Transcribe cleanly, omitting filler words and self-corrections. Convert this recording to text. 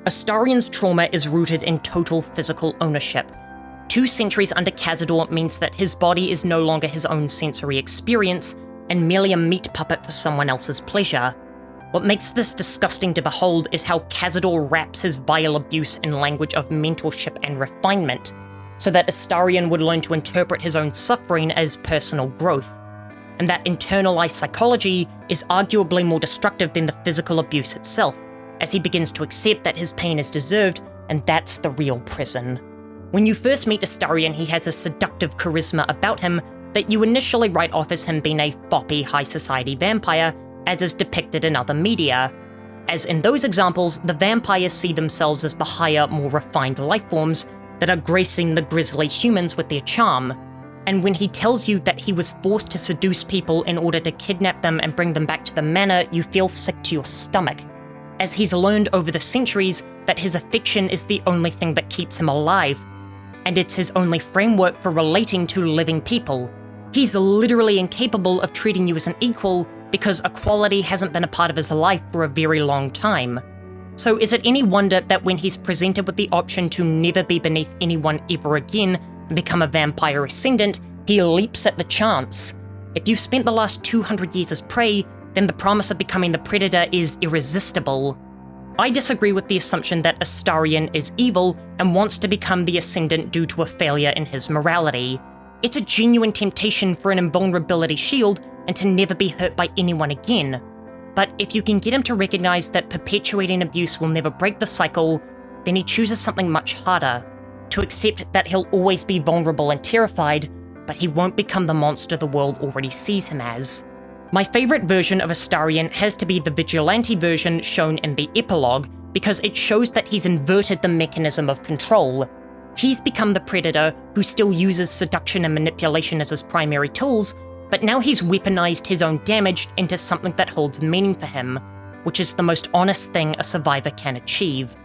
Astarion's trauma is rooted in total physical ownership. 2 centuries under Cazador means that his body is no longer his own sensory experience, and merely a meat puppet for someone else's pleasure. What makes this disgusting to behold is how Cazador wraps his vile abuse in language of mentorship and refinement, so that Astarion would learn to interpret his own suffering as personal growth. And that internalized psychology is arguably more destructive than the physical abuse itself, as he begins to accept that his pain is deserved, and that's the real prison. When you first meet Astarion, he has a seductive charisma about him that you initially write off as him being a foppy high society vampire, as is depicted in other media. As in those examples, the vampires see themselves as the higher, more refined life forms that are gracing the grisly humans with their charm. And when he tells you that he was forced to seduce people in order to kidnap them and bring them back to the manor, you feel sick to your stomach, as he's learned over the centuries that his affection is the only thing that keeps him alive, and it's his only framework for relating to living people. He's literally incapable of treating you as an equal because equality hasn't been a part of his life for a very long time. So is it any wonder that when he's presented with the option to never be beneath anyone ever again and become a vampire ascendant, he leaps at the chance? If you've spent the last 200 years as prey, then the promise of becoming the predator is irresistible. I disagree with the assumption that Astarion is evil and wants to become the ascendant due to a failure in his morality. It's a genuine temptation for an invulnerability shield and to never be hurt by anyone again. But if you can get him to recognize that perpetuating abuse will never break the cycle, then he chooses something much harder, to accept that he'll always be vulnerable and terrified, but he won't become the monster the world already sees him as. My favorite version of Astarion has to be the vigilante version shown in the epilogue, because it shows that he's inverted the mechanism of control. He's become the predator who still uses seduction and manipulation as his primary tools, but now he's weaponized his own damage into something that holds meaning for him, which is the most honest thing a survivor can achieve.